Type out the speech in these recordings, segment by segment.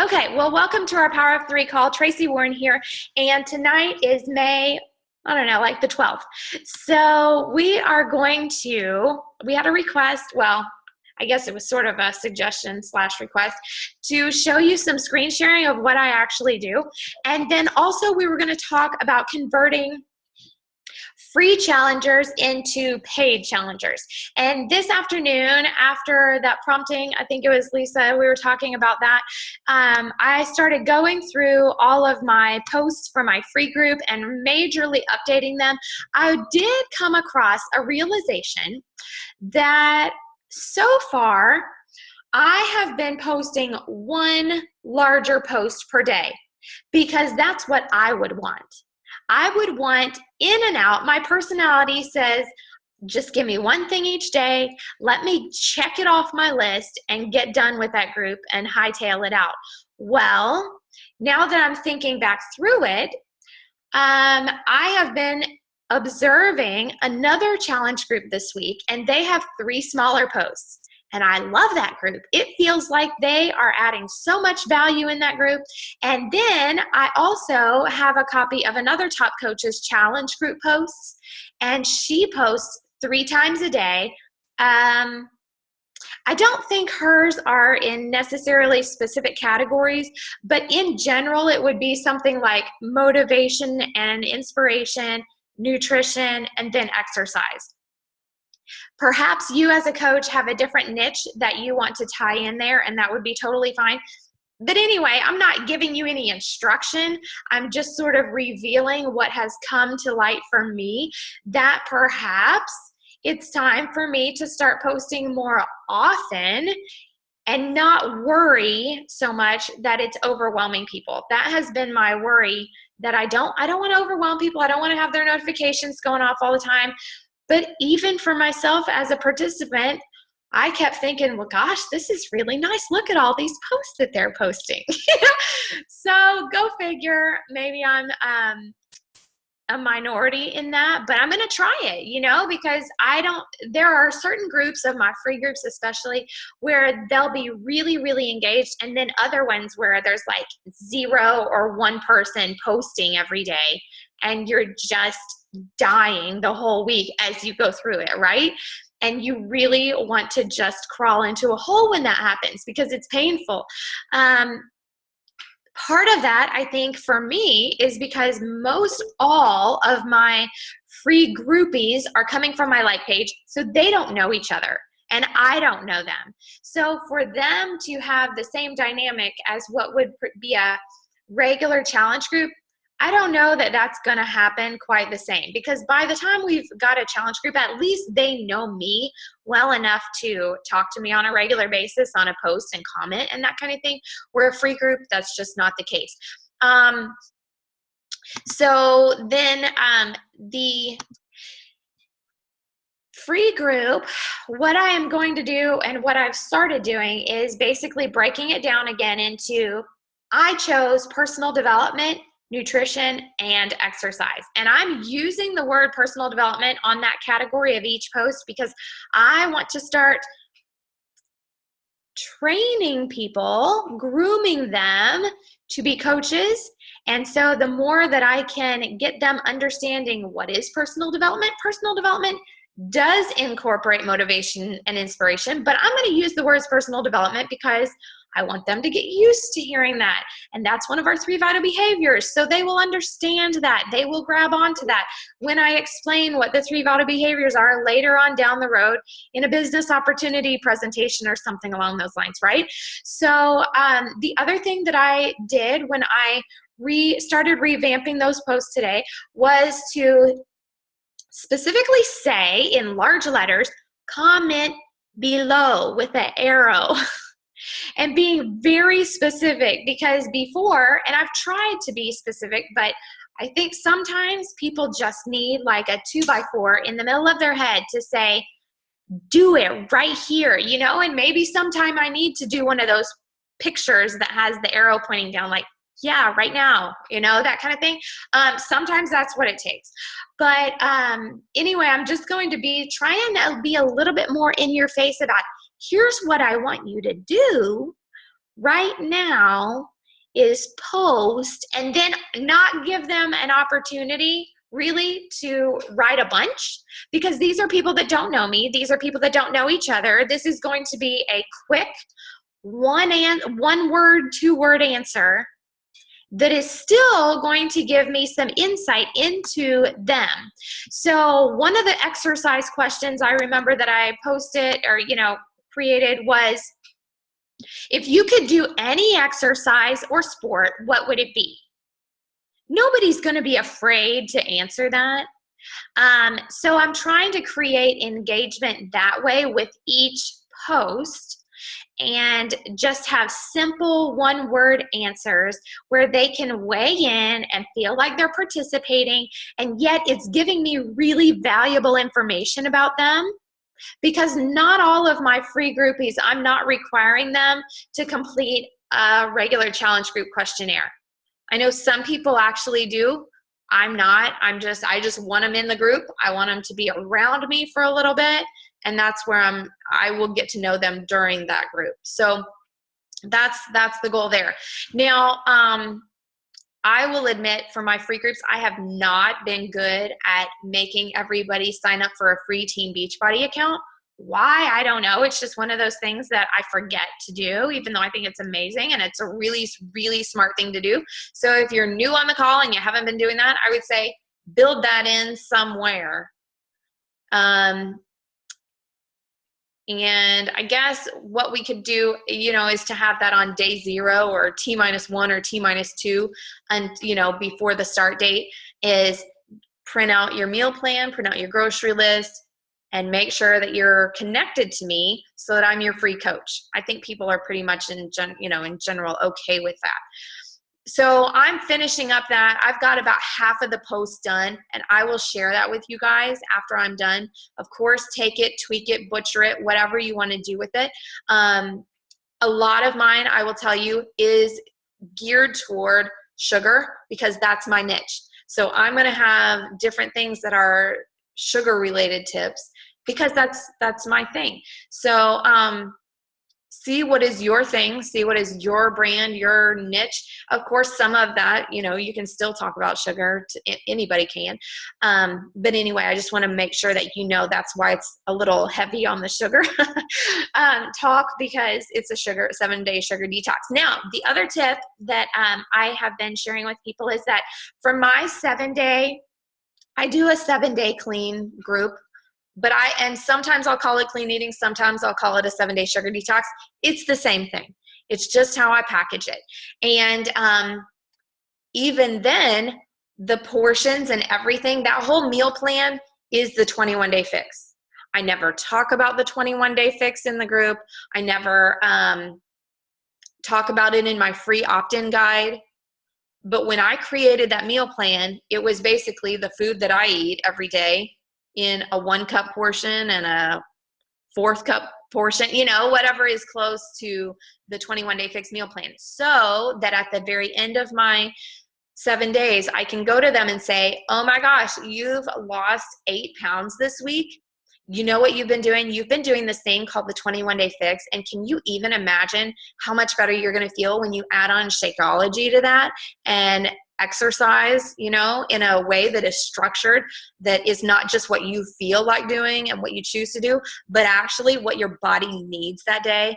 Okay, well, welcome to our Power of Three call. Tracy Warren here, and tonight is May, I don't know, like the 12th. So we had a request, well, I guess it was sort of a suggestion slash request to show you some screen sharing of what I actually do. And then also we were going to talk about converting free challengers into paid challengers. And this afternoon, after that prompting, I think it was Lisa, we were talking about that, I started going through all of my posts for my free group and majorly updating them. I did come across a realization that so far, I have been posting one larger post per day because that's what I would want. I would want in and out. My personality says, just give me one thing each day. Let me check it off my list and get done with that group and hightail it out. Well, now that I'm thinking back through it, I have been observing another challenge group this week, and they have 3 smaller posts. And I love that group. It feels like they are adding so much value in that group. And then I also have a copy of another Top Coaches challenge group posts, and she posts 3 times a day. I don't think hers are in necessarily specific categories, but in general, it would be something like motivation and inspiration, nutrition, and then exercise. Perhaps you as a coach have a different niche that you want to tie in there, and that would be totally fine. But anyway, I'm not giving you any instruction. I'm just sort of revealing what has come to light for me, that perhaps it's time for me to start posting more often and not worry so much that it's overwhelming people. That has been my worry, that I don't want to overwhelm people. I don't want to have their notifications going off all the time. But even for myself as a participant, I kept thinking, well, gosh, this is really nice. Look at all these posts that they're posting. So go figure, maybe I'm a minority in that, but I'm going to try it, because there are certain groups of my free groups, especially, where they'll be really, really engaged. And then other ones where there's like 0 or 1 person posting every day, and you're just dying the whole week as you go through it, right? And you really want to just crawl into a hole when that happens because it's painful. Part of that, I think, for me is because most all of my free groupies are coming from my like page, so they don't know each other and I don't know them. So for them to have the same dynamic as what would be a regular challenge group, I don't know that that's going to happen quite the same, because by the time we've got a challenge group, at least they know me well enough to talk to me on a regular basis on a post and comment and that kind of thing. We're a free group, that's just not the case. So then the free group, what I am going to do and what I've started doing is basically breaking it down again into, I chose personal development, nutrition, and exercise. And I'm using the word personal development on that category of each post because I want to start training people, grooming them to be coaches. And so the more that I can get them understanding what is personal development does incorporate motivation and inspiration, but I'm going to use the words personal development because I want them to get used to hearing that. And that's one of our 3 vital behaviors. So they will understand that. They will grab onto that when I explain what the 3 vital behaviors are later on down the road in a business opportunity presentation or something along those lines, right? So the other thing that I did when I started revamping those posts today was to specifically say in large letters, comment below with an arrow. And being very specific, because before, and I've tried to be specific, but I think sometimes people just need like a 2x4 in the middle of their head to say, do it right here, and maybe sometime I need to do one of those pictures that has the arrow pointing down, like, yeah, right now, that kind of thing. Sometimes that's what it takes. But anyway, I'm just going to be trying to be a little bit more in your face about, here's what I want you to do right now is post and then not give them an opportunity really to write a bunch, because these are people that don't know me. These are people that don't know each other. This is going to be a quick one word, 2-word answer that is still going to give me some insight into them. So one of the exercise questions I remember that I posted or, created was, if you could do any exercise or sport, what would it be? Nobody's going to be afraid to answer that. So I'm trying to create engagement that way with each post, and just have simple 1-word answers where they can weigh in and feel like they're participating, and yet it's giving me really valuable information about them. Because not all of my free groupies, I'm not requiring them to complete a regular challenge group questionnaire. I know some people actually do. I'm not. I just want them in the group. I want them to be around me for a little bit, and that's where I will get to know them during that group. So that's the goal there. Now, I will admit, for my free groups, I have not been good at making everybody sign up for a free Team Beachbody account. Why? I don't know. It's just one of those things that I forget to do, even though I think it's amazing and it's a really, really smart thing to do. So if you're new on the call and you haven't been doing that, I would say build that in somewhere. And I guess what we could do, is to have that on day 0 or T-1 or T-2, and before the start date, is print out your meal plan, print out your grocery list, and make sure that you're connected to me so that I'm your free coach. I think people are pretty much in general okay with that. So I'm finishing up that. I've got about half of the post done, and I will share that with you guys after I'm done. Of course, take it, tweak it, butcher it, whatever you want to do with it. A lot of mine, I will tell you, is geared toward sugar, because that's my niche. So I'm going to have different things that are sugar related tips, because that's my thing. So see what is your thing, see what is your brand, your niche. Of course, some of that, you can still talk about sugar. Anybody can. But anyway, I just want to make sure that that's why it's a little heavy on the sugar talk, because it's a 7-day sugar detox. Now, the other tip that I have been sharing with people is that for my 7-day, I do a 7-day clean group. And sometimes I'll call it clean eating, sometimes I'll call it a 7-day sugar detox. It's the same thing. It's just how I package it. And even then, the portions and everything, that whole meal plan is the 21-day fix. I never talk about the 21-day fix in the group. I never talk about it in my free opt-in guide. But when I created that meal plan, it was basically the food that I eat every day in a 1-cup portion and a 4th cup portion, whatever is close to the 21-day fixed meal plan. So that at the very end of my 7 days, I can go to them and say, oh my gosh, you've lost 8 pounds this week. You know what you've been doing? You've been doing this thing called the 21-day fix. And can you even imagine how much better you're going to feel when you add on Shakeology to that and exercise, in a way that is structured, that is not just what you feel like doing and what you choose to do, but actually what your body needs that day?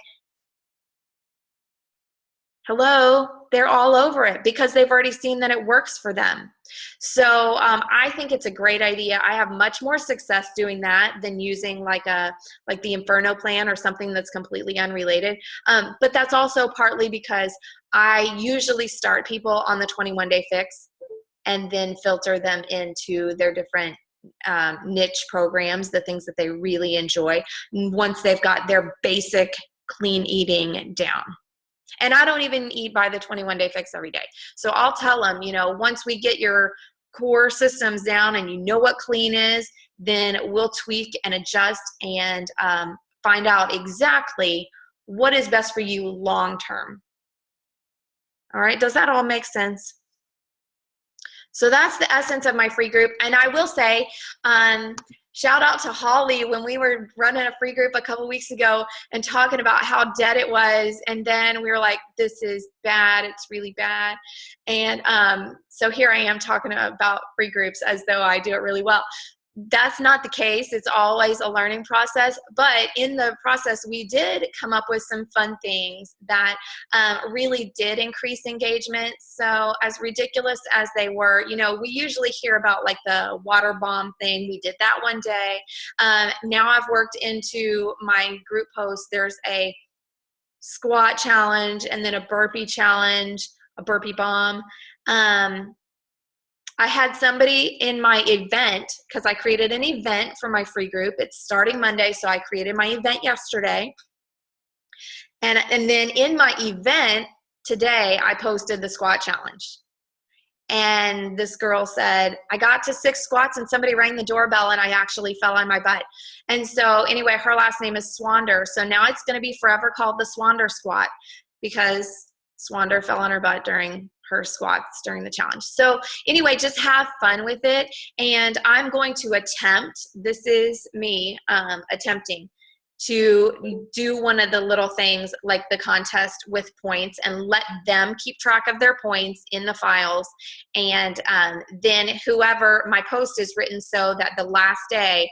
Hello, they're all over it because they've already seen that it works for them. So I think it's a great idea. I have much more success doing that than using like the Inferno plan or something that's completely unrelated. But that's also partly because I usually start people on the 21-day fix and then filter them into their different niche programs, the things that they really enjoy, once they've got their basic clean eating down. And I don't even eat by the 21-day fix every day. So I'll tell them, once we get your core systems down and you know what clean is, then we'll tweak and adjust and find out exactly what is best for you long term. All right, does that all make sense? So that's the essence of my free group. And I will say, shout out to Holly when we were running a free group a couple weeks ago and talking about how dead it was. And then we were like, this is bad. It's really bad. And so here I am talking about free groups as though I do it really well. That's not the case. It's always a learning process. But in the process, we did come up with some fun things that really did increase engagement. So as ridiculous as they were, you know, we usually hear about like the water bomb thing. We did that one day. Now I've worked into my group post. There's a squat challenge and then a burpee challenge, a burpee bomb. I had somebody in my event, because I created an event for my free group. It's starting Monday, so I created my event yesterday. And then in my event today, I posted the squat challenge. And this girl said, I got to 6 squats and somebody rang the doorbell and I actually fell on my butt. And so anyway, her last name is Swander. So now it's going to be forever called the Swander squat, because Swander fell on her butt during her squats during the challenge. So anyway, just have fun with it. And I'm going to attempt, this is me attempting to do one of the little things like the contest with points and let them keep track of their points in the files. And then whoever, my post is written so that the last day,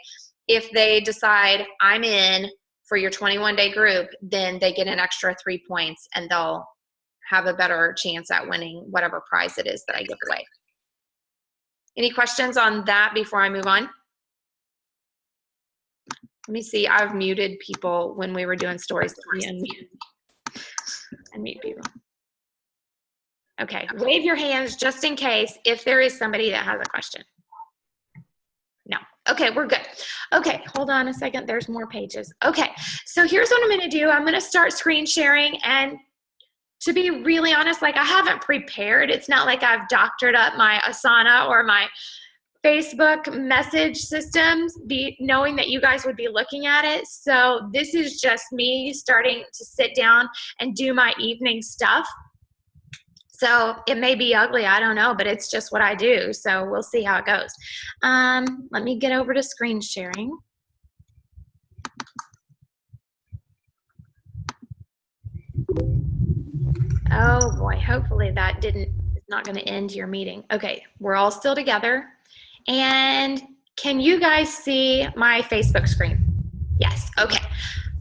if they decide I'm in for your 21-day group, then they get an extra 3 points and they'll have a better chance at winning whatever prize it is that I give away. Any questions on that before I move on? Let me see. I've muted people when we were doing stories. Unmute people. Okay. Wave your hands just in case if there is somebody that has a question. No. Okay, we're good. Okay, hold on a second. There's more pages. Okay, so here's what I'm going to do. I'm going to start screen sharing, and to be really honest, like I haven't prepared. It's not like I've doctored up my Asana or my Facebook message systems, knowing that you guys would be looking at it. So this is just me starting to sit down and do my evening stuff. So it may be ugly, I don't know, but it's just what I do. So we'll see how it goes. Let me get over to screen sharing. Oh boy, hopefully that is not going to end your meeting. Okay, we're all still together. And can you guys see my Facebook screen? Yes, okay,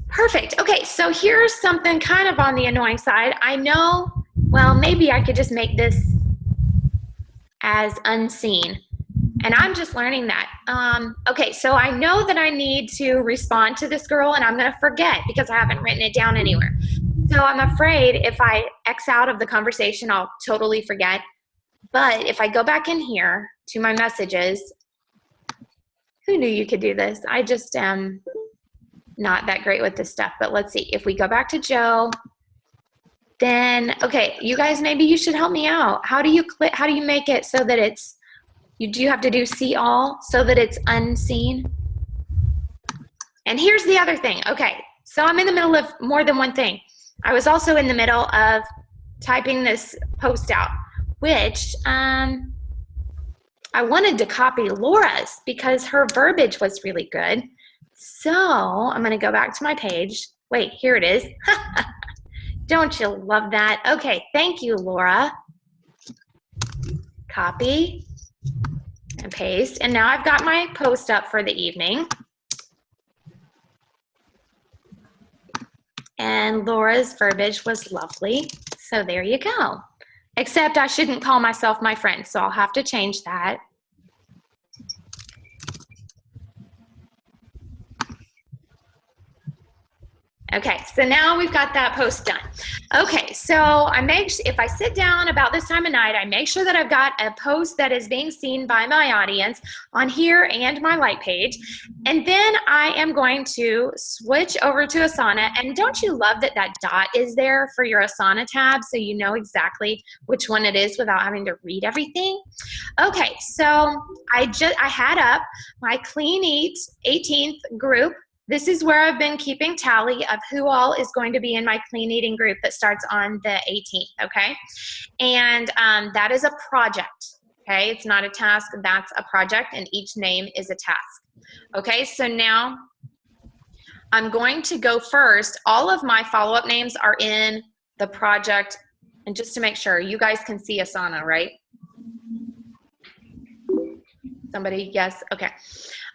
perfect. Okay, so here's something kind of on the annoying side. I know, well, maybe I could just make this as unseen. And I'm just learning that. Okay, so I know that I need to respond to this girl, and I'm going to forget because I haven't written it down anywhere. So I'm afraid if I X out of the conversation, I'll totally forget. But if I go back in here to my messages, who knew you could do this? I just am not that great with this stuff. But let's see. If we go back to Joe, then, okay, you guys, maybe you should help me out. How do you click? How do you make it so that it's, do you have to do see all so that it's unseen? And here's the other thing. Okay, so I'm in the middle of more than one thing. I was also in the middle of typing this post out, which I wanted to copy Laura's because her verbiage was really good. So I'm going to go back to my page. Wait, here it is. Don't you love that? Okay, thank you, Laura. Copy and paste. And now I've got my post up for the evening. And Laura's verbiage was lovely. So there you go. Except I shouldn't call myself my friend, so I'll have to change that. Okay, so now we've got that post done. Okay, so if I sit down about this time of night, I make sure that I've got a post that is being seen by my audience on here and my like page. And then I am going to switch over to Asana. And don't you love that that dot is there for your Asana tab so you know exactly which one it is without having to read everything? Okay, so I had up my Clean Eat 18th group. This is where I've been keeping tally of who all is going to be in my clean eating group that starts on the 18th, okay? And that is a project, okay? It's not a task, that's a project, and each name is a task. Okay, so now I'm going to go first. All of my follow-up names are in the project, and just to make sure, you guys can see Asana, right? Somebody, yes, okay.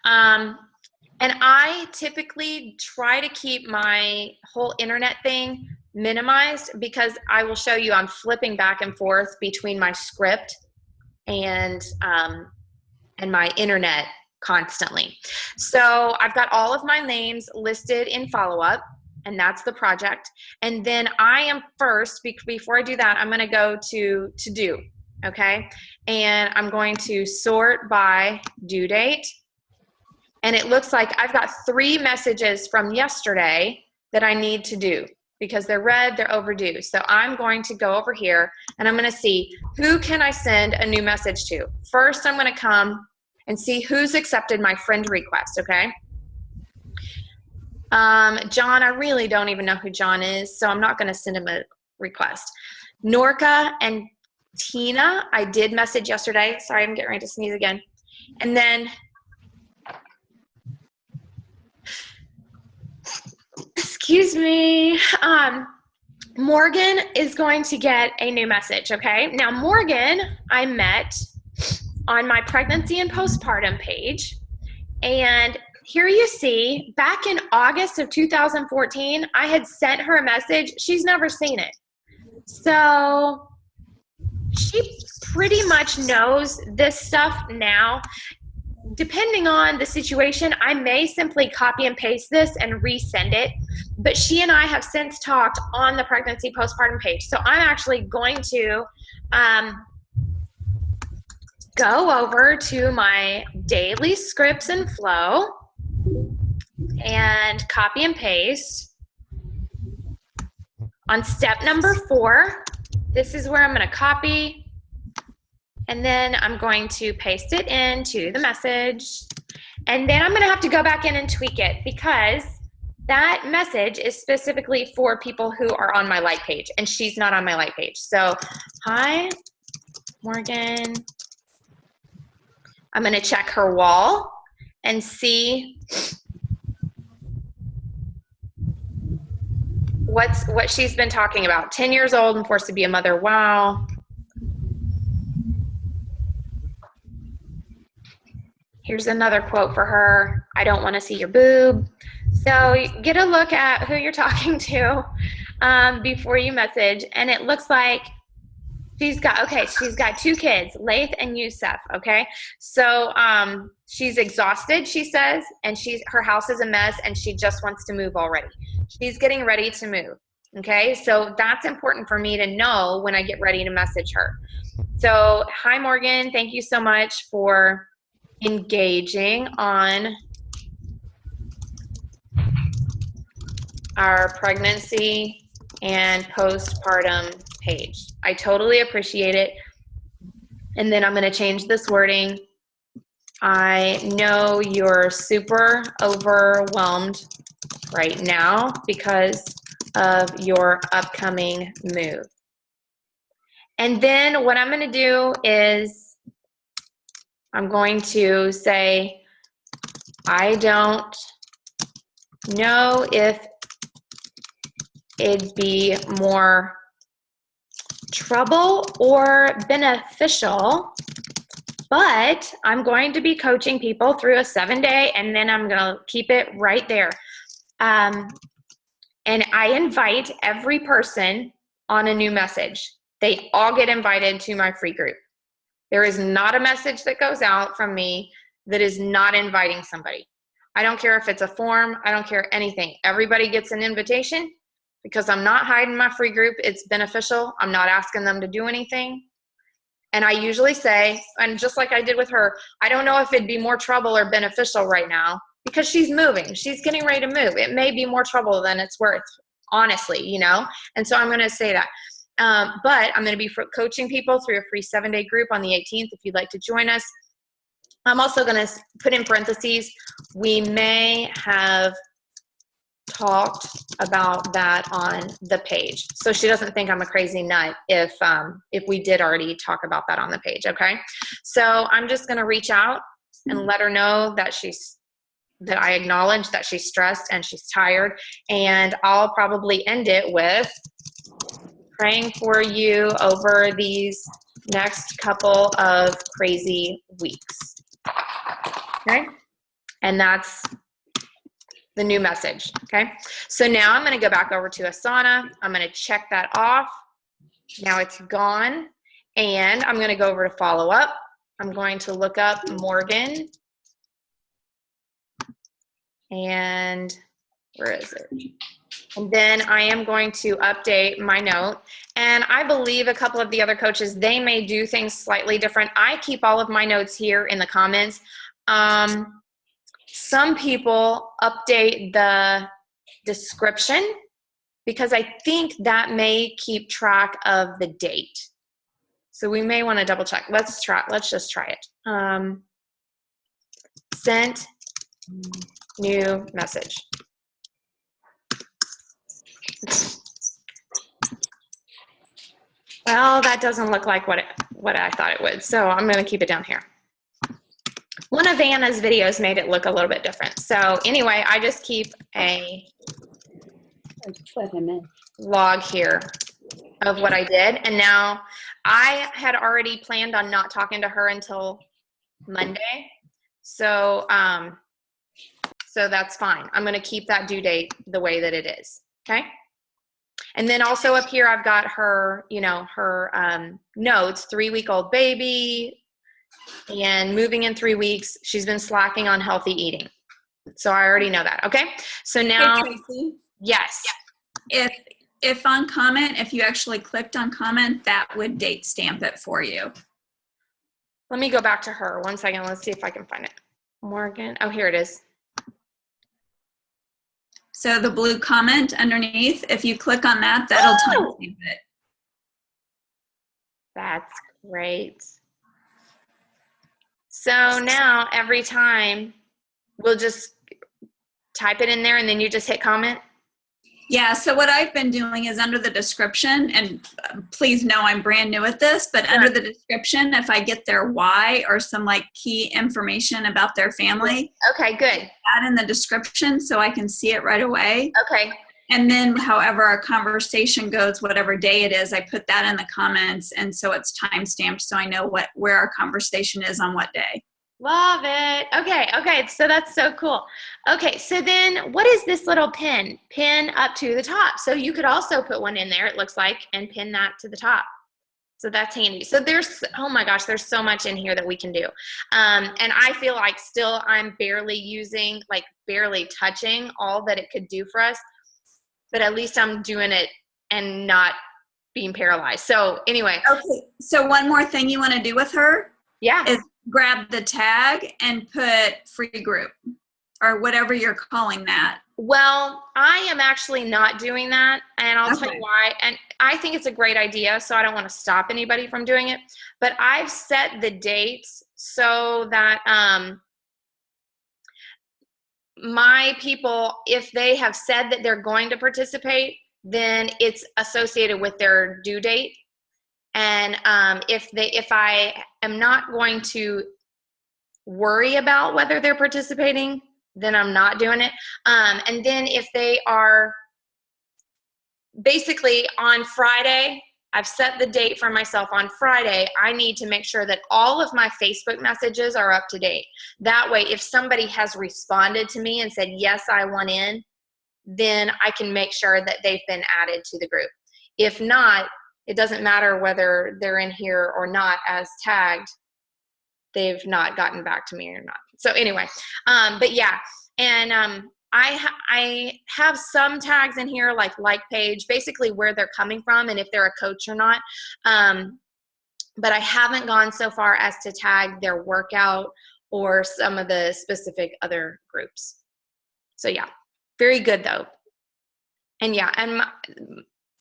And I typically try to keep my whole internet thing minimized because I will show you I'm flipping back and forth between my script and my internet constantly. So I've got all of my names listed in follow-up, and that's the project. And then I am first, before I do that, I'm gonna go to do, okay? And I'm going to sort by due date. And it looks like I've got 3 messages from yesterday that I need to do because they're red, they're overdue. So I'm going to go over here and I'm gonna see who can I send a new message to. First, I'm gonna come and see who's accepted my friend request, okay? John, I really don't even know who John is, so I'm not gonna send him a request. Norca and Tina, I did message yesterday. Sorry, I'm getting ready to sneeze again. And then, excuse me, Morgan is going to get a new message, okay? Now, Morgan, I met on my pregnancy and postpartum page, and here you see, back in August of 2014, I had sent her a message. She's never seen it. So she pretty much knows this stuff now. Depending on the situation, I may simply copy and paste this and resend it, but she and I have since talked on the pregnancy postpartum page. So I'm actually going to go over to my daily scripts and flow and copy and paste. On step number 4, this is where I'm going to copy, and then I'm going to paste it into the message, and then I'm going to have to go back in and tweak it because that message is specifically for people who are on my like page, and she's not on my like page. So, hi, Morgan. I'm going to check her wall and see what she's been talking about. 10 years old and forced to be a mother. Wow. Here's another quote for her. I don't want to see your boob. So get a look at who you're talking to before you message. And it looks like she's got 2 kids, Laith and Yusuf, okay? So she's exhausted, she says, and her house is a mess and she just wants to move already. She's getting ready to move, okay? So that's important for me to know when I get ready to message her. So hi, Morgan, thank you so much for engaging on our pregnancy and postpartum page. I totally appreciate it. And then I'm going to change this wording. I know you're super overwhelmed right now because of your upcoming move. And then what I'm going to do is I'm going to say, I don't know if it'd be more trouble or beneficial, but I'm going to be coaching people through a 7-day, and then I'm going to keep it right there. And I invite every person on a new message. They all get invited to my free group. There is not a message that goes out from me that is not inviting somebody. I don't care if it's a form. I don't care anything. Everybody gets an invitation because I'm not hiding my free group. It's beneficial. I'm not asking them to do anything. And I usually say, and just like I did with her, I don't know if it'd be more trouble or beneficial right now because she's moving. She's getting ready to move. It may be more trouble than it's worth, honestly, you know? And so I'm going to say that. But I'm going to be coaching people through a free 7-day group on the 18th if you'd like to join us. I'm also going to put in parentheses, we may have talked about that on the page. So she doesn't think I'm a crazy nut if we did already talk about that on the page, okay? So I'm just gonna reach out and let her know that that I acknowledge that she's stressed and she's tired, and I'll probably end it with praying for you over these next couple of crazy weeks, okay? And that's the new message, okay? So now I'm gonna go back over to Asana. I'm gonna check that off. Now it's gone. And I'm gonna go over to follow up. I'm going to look up Morgan. And where is it? And then I am going to update my note. And I believe a couple of the other coaches, they may do things slightly different. I keep all of my notes here in the comments. Some people update the description because I think that may keep track of the date. So we may want to double check. Let's just try it. Sent new message. Well, that doesn't look like what I thought it would. So I'm going to keep it down here. One of Anna's videos made it look a little bit different. So anyway, I just keep a log here of what I did. And now I had already planned on not talking to her until Monday. So, so that's fine. I'm going to keep that due date the way that it is. Okay. And then also up here, I've got her, you know, her notes, 3-week-old baby, and moving in 3 weeks. She's been slacking on healthy eating. So I already know that. Okay. So now, hey, Tracy, yes. If on comment, if you actually clicked on comment, that would date stamp it for you. Let me go back to her 1 second. Let's see if I can find it. Morgan. Oh, here it is. So the blue comment underneath, if you click on that, that'll timestamp it. That's great. So now every time we'll just type it in there and then you just hit comment? Yeah, so what I've been doing is under the description, and please know I'm brand new at this, but under the description, if I get their why or some like key information about their family. Okay, good. Add in the description so I can see it right away. Okay. And then however our conversation goes, whatever day it is, I put that in the comments, and so it's time stamped so I know where our conversation is on what day. Love it. Okay, so that's so cool. Okay, so then what is this little pin? Pin up to the top. So you could also put one in there, it looks like, and pin that to the top. So that's handy. So there's, oh my gosh, there's so much in here that we can do. And I feel like still I'm barely using, like barely touching all that it could do for us, but at least I'm doing it and not being paralyzed. So anyway. Okay, so one more thing you want to do with her is grab the tag and put free group or whatever you're calling that. Well, I am actually not doing that, and I'll tell you why. And I think it's a great idea, so I don't want to stop anybody from doing it. But I've set the dates so that my people, if they have said that they're going to participate, then it's associated with their due date. And if I am not going to worry about whether they're participating, then I'm not doing it. And then if they are basically on Friday, I've set the date for myself on Friday, I need to make sure that all of my Facebook messages are up to date. That way, if somebody has responded to me and said, yes, I want in, then I can make sure that they've been added to the group. If not, it doesn't matter whether they're in here or not as tagged. They've not gotten back to me or not. So anyway, but yeah, and I have some tags in here like page, basically where they're coming from and if they're a coach or not. But I haven't gone so far as to tag their workout or some of the specific other groups. So yeah, very good though. And yeah, and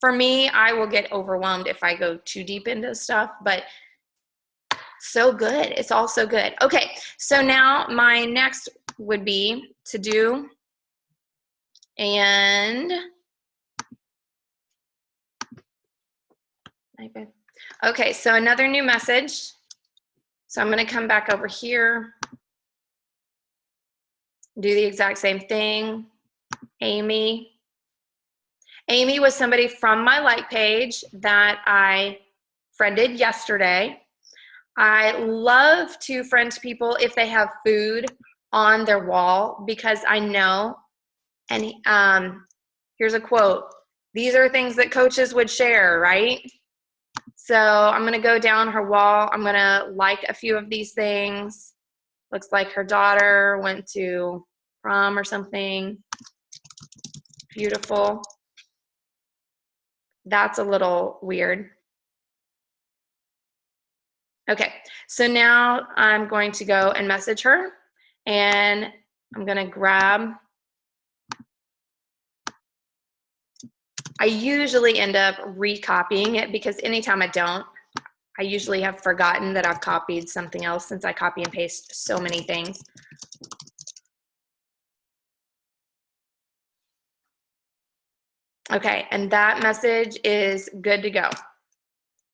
for me, I will get overwhelmed if I go too deep into stuff, but so good. It's all so good. Okay, so now my next would be to do And okay, so another new message. So I'm going to come back over here, do the exact same thing. Amy. Amy was somebody from my like page that I friended yesterday. I love to friend people if they have food on their wall because I know, and here's a quote, these are things that coaches would share, right? So I'm going to go down her wall. I'm going to like a few of these things. Looks like her daughter went to prom or something. Beautiful. That's a little weird. Okay, so now I'm going to go and message her, and I'm going to grab, I usually end up recopying it because anytime I don't, I usually have forgotten that I've copied something else since I copy and paste so many things. Okay, and that message is good to go.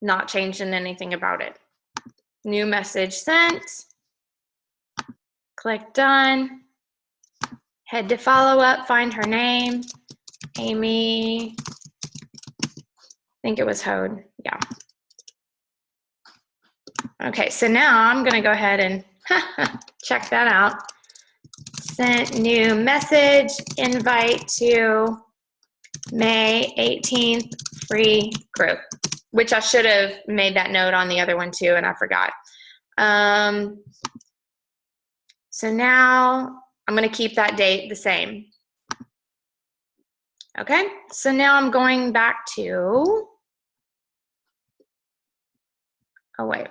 Not changing anything about it. New message sent. Click done. Head to follow up, find her name. Amy, I think it was Hode, yeah. Okay, so now I'm gonna go ahead and check that out. Sent new message, invite to May 18th free group, which I should have made that note on the other one too, and I forgot. So now I'm gonna keep that date the same. Okay, so now I'm going back to, oh wait.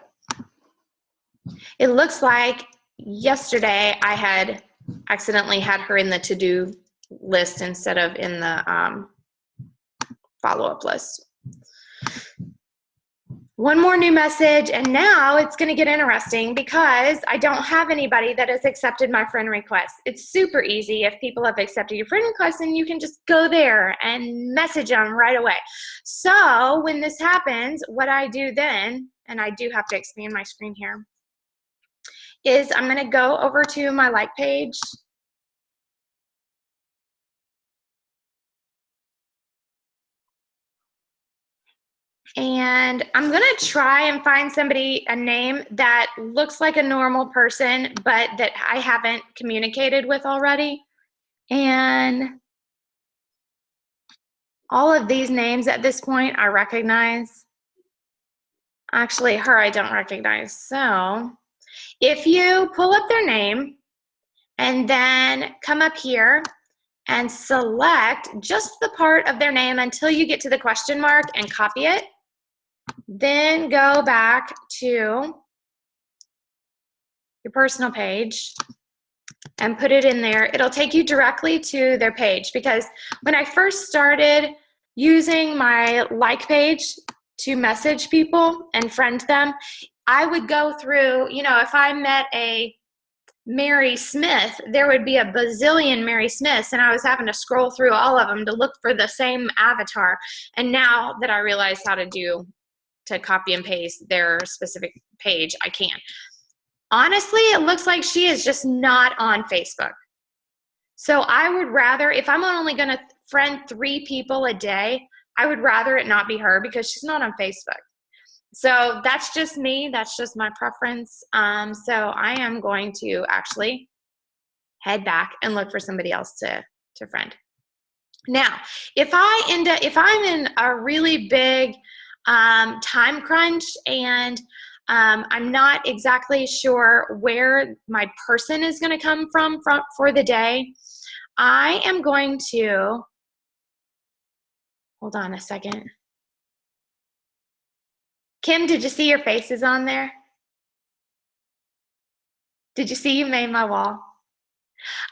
It looks like yesterday I had accidentally had her in the to-do list instead of in the follow-up list. One more new message, and now it's going to get interesting because I don't have anybody that has accepted my friend request. It's super easy if people have accepted your friend request, and you can just go there and message them right away. So when this happens, what I do then, and I do have to expand my screen here, is I'm going to go over to my like page. And I'm going to try and find somebody, a name that looks like a normal person, but that I haven't communicated with already. And all of these names at this point I recognize. Actually, her I don't recognize. So if you pull up their name and then come up here and select just the part of their name until you get to the question mark and copy it, then go back to your personal page and put it in there. It'll take you directly to their page, because when I first started using my like page to message people and friend them, I would go through, you know, if I met a Mary Smith, there would be a bazillion Mary Smiths, and I was having to scroll through all of them to look for the same avatar. And now that I realize how to copy and paste their specific page, I can. Honestly, it looks like she is just not on Facebook. So I would rather, if I'm only going to friend 3 people a day, I would rather it not be her because she's not on Facebook. So that's just me. That's just my preference. So I am going to actually head back and look for somebody else to friend. Now, if I'm in a really big time crunch and I'm not exactly sure where my person is going to come from for the day, I am going to, hold on a second. Kim, did you see your faces on there? Did you see you made my wall?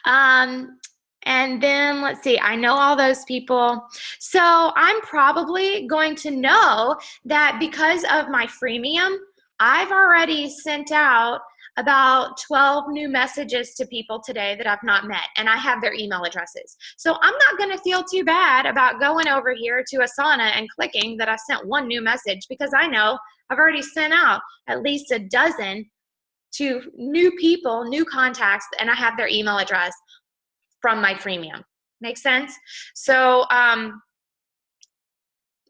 And then let's see, I know all those people. So I'm probably going to know that because of my freemium, I've already sent out about 12 new messages to people today that I've not met, and I have their email addresses. So I'm not going to feel too bad about going over here to Asana and clicking that I sent one new message, because I know I've already sent out at least a dozen to new people, new contacts, and I have their email address from my freemium. Make sense? So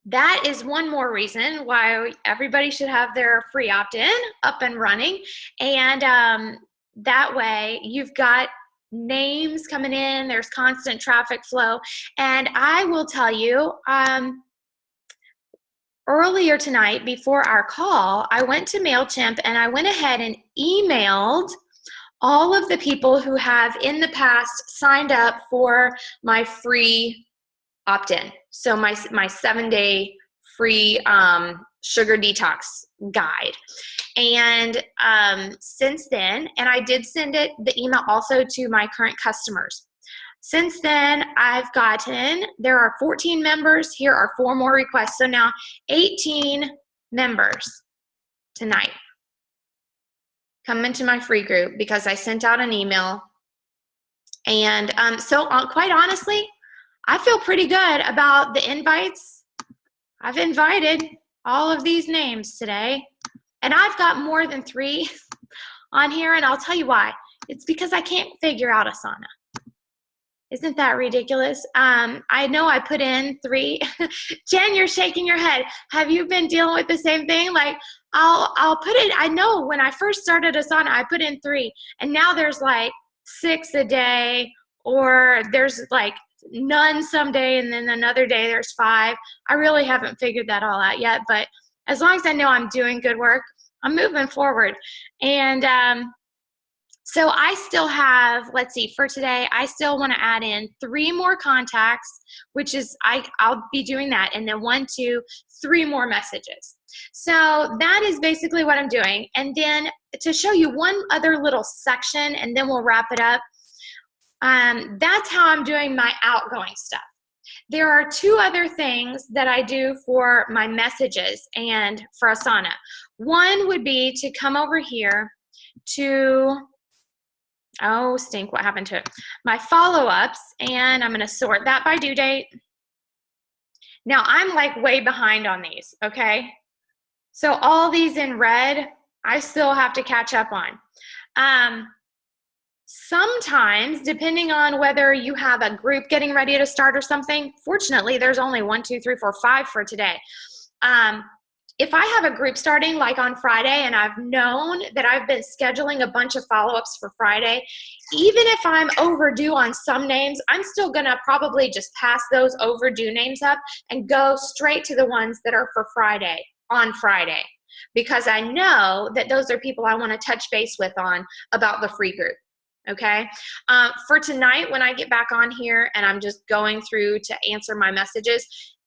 that is one more reason why everybody should have their free opt-in up and running. And that way you've got names coming in, there's constant traffic flow. And I will tell you, earlier tonight before our call, I went to MailChimp and I went ahead and emailed all of the people who have in the past signed up for my free opt-in. So my 7-day free sugar detox guide. And since then, and I did send the email also to my current customers. Since then, there are 14 members. Here are 4 more requests. So now 18 members tonight come into my free group because I sent out an email. And so quite honestly, I feel pretty good about the invites. I've invited all of these names today, and I've got more than 3 on here, and I'll tell you why. It's because I can't figure out Asana. Isn't that ridiculous? I know I put in 3. Jen, you're shaking your head. Have you been dealing with the same thing? Like, I'll put it, I know when I first started Asana, I put in 3, and now there's like 6 a day, or there's like none someday, and then another day there's 5. I really haven't figured that all out yet, but as long as I know I'm doing good work, I'm moving forward. And so I still have, let's see, for today, I still want to add in 3 more contacts, which is, I'll be doing that, and then 1, 2, 3 more messages. So that is basically what I'm doing. And then to show you one other little section, and then we'll wrap it up. That's how I'm doing my outgoing stuff. There are 2 other things that I do for my messages and for Asana. One would be to come over here to, oh stink, what happened to it? My follow-ups, and I'm gonna sort that by due date. Now I'm like way behind on these, okay? So all these in red, I still have to catch up on. Sometimes, depending on whether you have a group getting ready to start or something, fortunately, there's only 1, 2, 3, 4, 5 for today. If I have a group starting like on Friday, and I've known that I've been scheduling a bunch of follow-ups for Friday, even if I'm overdue on some names, I'm still gonna probably just pass those overdue names up and go straight to the ones that are for Friday, on Friday, because I know that those are people I wanna touch base with on about the free group. Okay, for tonight, when I get back on here and I'm just going through to answer my messages,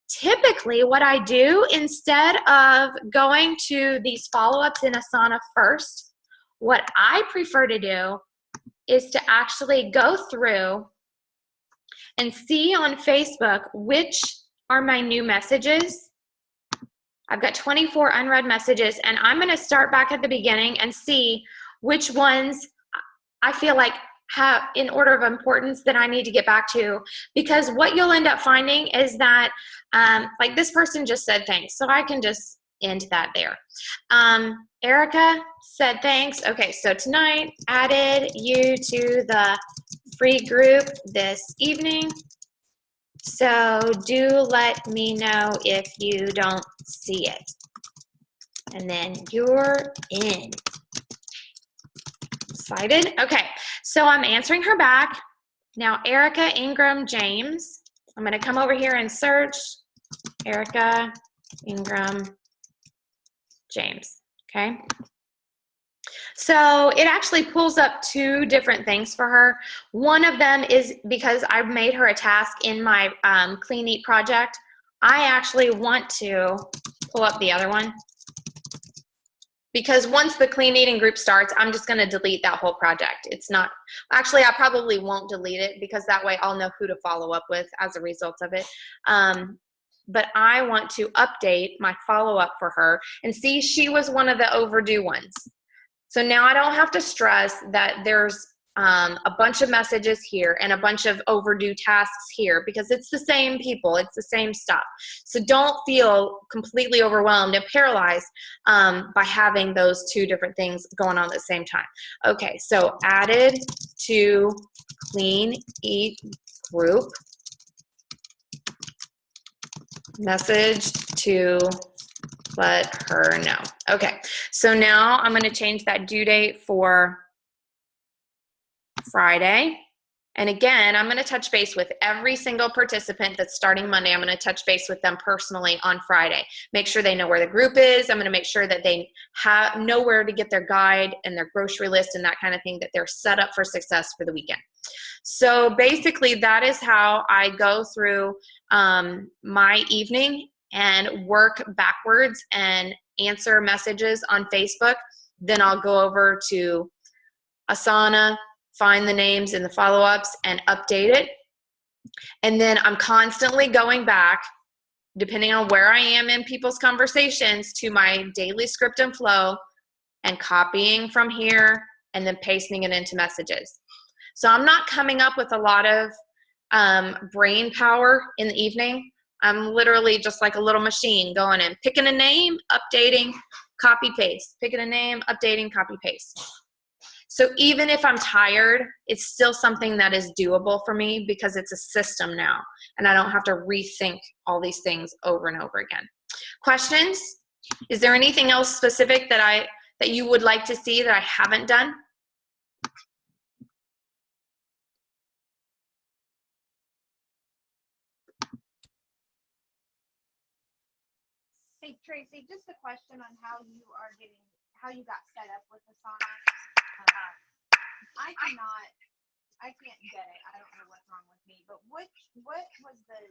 typically what I do, instead of going to these follow-ups in Asana first, what I prefer to do is to actually go through and see on Facebook which are my new messages. I've got 24 unread messages, and I'm going to start back at the beginning and see which ones I feel like have in order of importance that I need to get back to, because what you'll end up finding is that like this person just said thanks, so I can just end that there. Erica said thanks. Okay, so tonight added you to the free group this evening, so do let me know if you don't see it, and then you're in. Excited? Okay, so I'm answering her back. Now, Erica Ingram James. I'm going to come over here and search Erica Ingram James. Okay. So it actually pulls up 2 different things for her. One of them is because I made her a task in my Clean Eat project. I actually want to pull up the other one, because once the Clean Eating group starts, I'm just going to delete that whole project. It's not, actually, I probably won't delete it, because that way I'll know who to follow up with as a result of it. But I want to update my follow-up for her and see, she was one of the overdue ones. So now I don't have to stress that there's a bunch of messages here and a bunch of overdue tasks here, because it's the same people, it's the same stuff. So don't feel completely overwhelmed and paralyzed by having those two different things going on at the same time. Okay, so added to clean eat group, message to let her know. Okay, so now I'm going to change that due date for Friday. And again, I'm going to touch base with every single participant that's starting Monday. I'm going to touch base with them personally on Friday. Make sure they know where the group is. I'm going to make sure that they know where to get their guide and their grocery list and that kind of thing, that they're set up for success for the weekend. So basically, that is how I go through my evening and work backwards and answer messages on Facebook. Then I'll go over to Asana, find the names and the follow-ups and update it. And then I'm constantly going back, depending on where I am in people's conversations, to my daily script and flow and copying from here and then pasting it into messages. So I'm not coming up with a lot of brain power in the evening. I'm literally just like a little machine going in, picking a name, updating, copy, paste, picking a name, updating, copy, paste. So even if I'm tired, it's still something that is doable for me because it's a system now and I don't have to rethink all these things over and over again. Questions? Is there anything else specific that you would like to see that I haven't done? Hey Tracy, just a question on how you got set up with Asana. I can't get it. I don't know what's wrong with me, but what was the,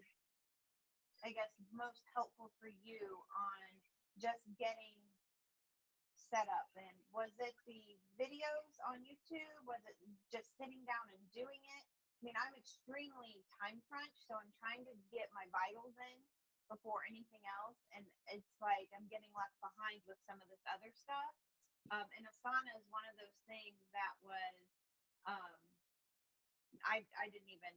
I guess, most helpful for you on just getting set up? And was it the videos on YouTube? Was it just sitting down and doing it? I mean, I'm extremely time crunched, so I'm trying to get my vitals in before anything else, and it's like I'm getting left behind with some of this other stuff. And Asana is one of those things that was I didn't even,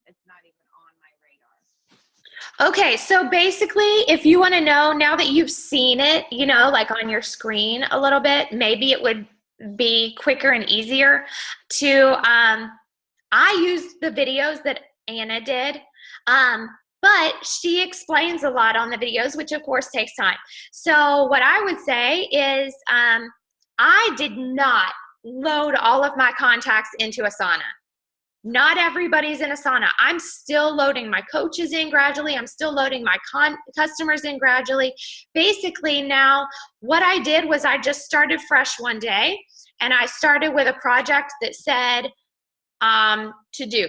it's not even on my radar. Okay, so basically, if you want to know, now that you've seen it, like on your screen a little bit, maybe it would be quicker and easier to, I used the videos that Anna did, but she explains a lot on the videos, which of course takes time. So what I would say is I did not load all of my contacts into Asana. Not everybody's in Asana. I'm still loading my coaches in gradually. I'm still loading my customers in gradually. Basically now what I did was I just started fresh one day and I started with a project that said to do.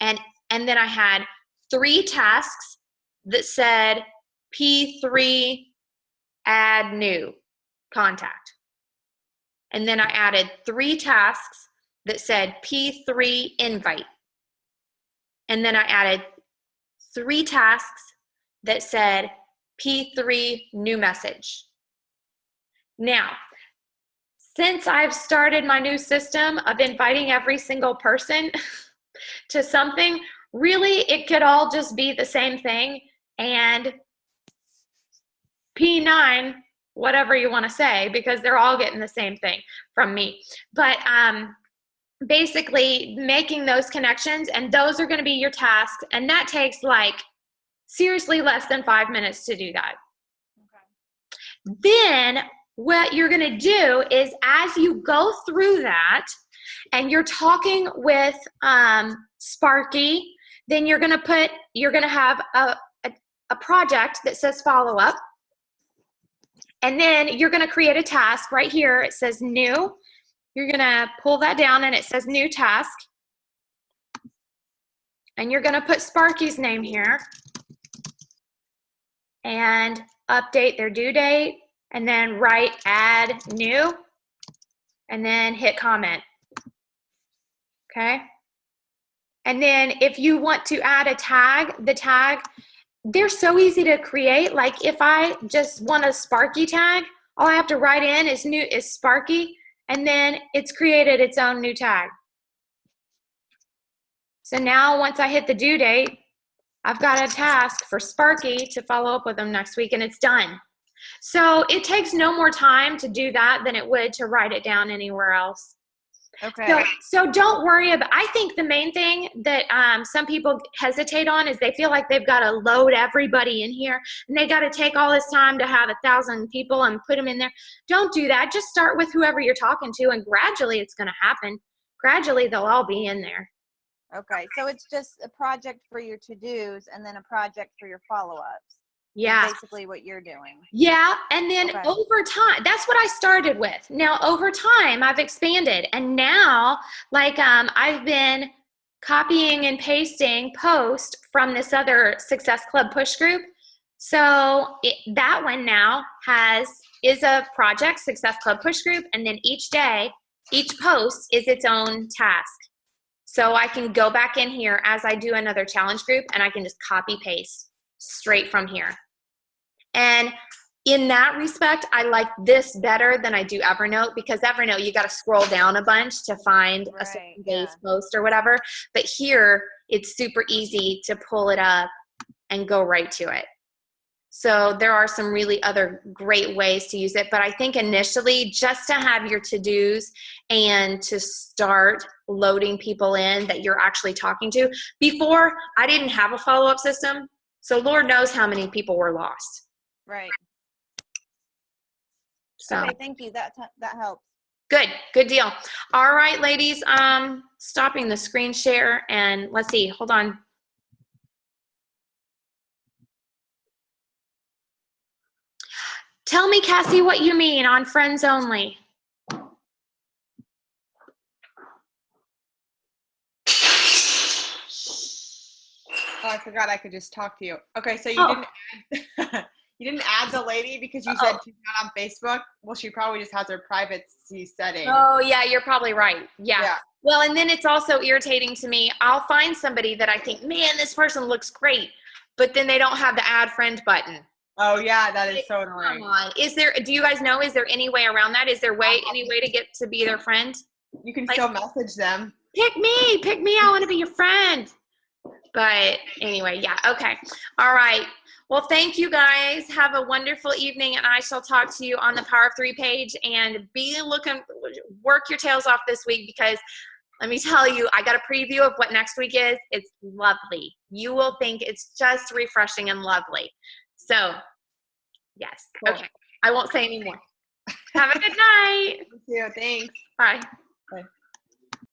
And then I had 3 tasks that said P3 add new contact. And then I added 3 tasks that said P3 invite. And then I added 3 tasks that said P3 new message. Now, since I've started my new system of inviting every single person to something, really it could all just be the same thing, and P9, whatever you want to say, because they're all getting the same thing from me. But basically making those connections, and those are going to be your tasks, and that takes like seriously less than 5 minutes to do that. Okay. Then what you're going to do is, as you go through that and you're talking with Sparky, then you're going to have a project that says follow up. And then you're going to create a task right here. It says new. You're going to pull that down and it says new task. And you're going to put Sparky's name here and update their due date, and then write add new, and then hit comment. Okay. And then if you want to add a tag, the tag, they're so easy to create. Like if I just want a Sparky tag, All I have to write in is Sparky, and then it's created its own new tag. So now once I hit the due date, I've got a task for Sparky to follow up with them next week, and it's done. So it takes no more time to do that than it would to write it down anywhere else. Okay. So don't worry about, I think the main thing that some people hesitate on is they feel like they've got to load everybody in here and they got to take all this time to have 1,000 people and put them in there. Don't do that. Just start with whoever you're talking to, and gradually it's going to happen. Gradually they'll all be in there. Okay. So it's just a project for your to-dos and then a project for your follow-ups. Yeah. Basically what you're doing. Yeah, and then Okay. over time, that's what I started with. Now over time, I've expanded, and now, like, I've been copying and pasting posts from this other Success Club push group. So that one now is a project, Success Club push group, and then each day, each post is its own task. So I can go back in here as I do another challenge group, and I can just copy paste straight from here. And in that respect, I like this better than I do Evernote, because Evernote, you got to scroll down a bunch to find a certain day's post or whatever. But here, it's super easy to pull it up and go right to it. So there are some really other great ways to use it. But I think initially, just to have your to-dos and to start loading people in that you're actually talking to. Before, I didn't have a follow-up system. So Lord knows how many people were lost. Right. So Okay, thank you. That helps. good deal. All right, ladies, stopping the screen share, and let's see, hold on. Tell me, Cassie, what you mean on friends only. Oh, I forgot I could just talk to you. Okay, so you didn't add, you didn't add the lady because you said she's not on Facebook. Well, she probably just has her privacy setting. Oh, yeah, you're probably right. Yeah. Well, and then it's also irritating to me. I'll find somebody that I think, man, this person looks great, but then they don't have the add friend button. Oh, yeah, that is so annoying. Come on. Do you guys know, is there any way around that? Is there any way to get to be their friend? You can still message them. Pick me, I want to be your friend. But anyway, yeah, okay. All right. Well, thank you guys. Have a wonderful evening, and I shall talk to you on the Power of 3 page, and work your tails off this week, because let me tell you, I got a preview of what next week is. It's lovely. You will think it's just refreshing and lovely. So, yes. Cool. Okay. I won't say any more. Have a good night. You too. Thanks. Bye. Bye.